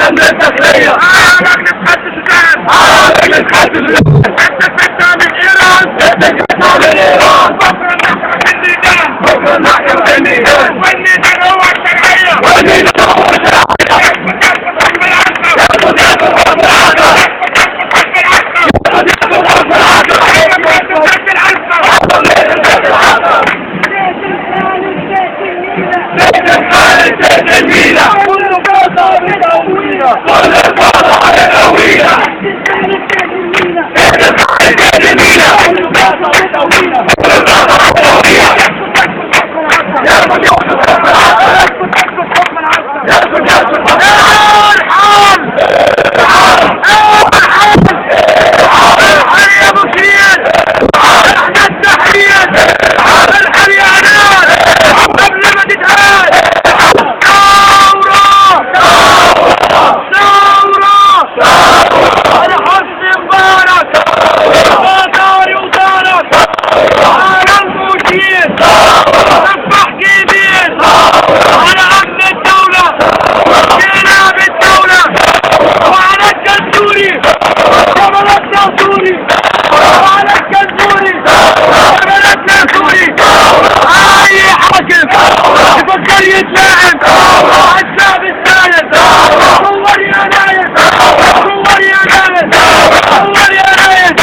أحسن من الداخلية. راجل تحدث الآن. راجل تحدث الآن. أنت فتى من إيران. أنت فتى من إيران. بكرة نحكم النيدان. بكرة نحكم النيدان. والنيدان هو الشرعية. والنيدان هو الشرعية. كل قطع بالتأويلة. كل قطع بالتأويلة. يتلاعب الشعب السالم. صور يا نايم. صور يا نايم. صور يا نايم.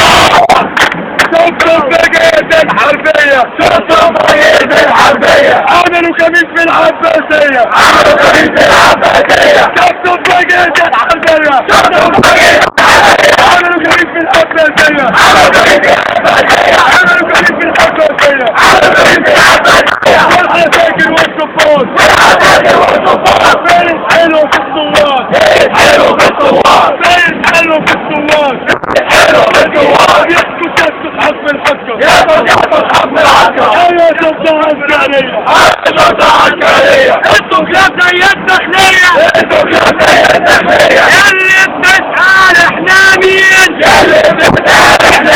شفتوا بقية الحربية. شفتوا بقية الحربية. عملوا كمين في العباسية. عملوا كمين في العباسية. شفتوا بقية الحربية. شفتوا بقية الحربية. عملوا كمين في العباسية. عملوا كمين في العباسية. عملوا كمين في العباسية. عملوا كمين في العباسية. والعساكر والصفات. والعساكر والصفات. فين الحلو في الثوار. فين الحلو في الثوار. فين الحلو في الثوار. الحلو في الثوار. يسكت يسكت حق الحكم. يسكت يسكت حق الحكم. يا شرطة عسكرية. يا شرطة عسكرية. انتوا كلاب زي الداخلية. انتوا كلاب زي الداخلية. ياللي بتسأل احنا مين. ياللي بتسأل احنا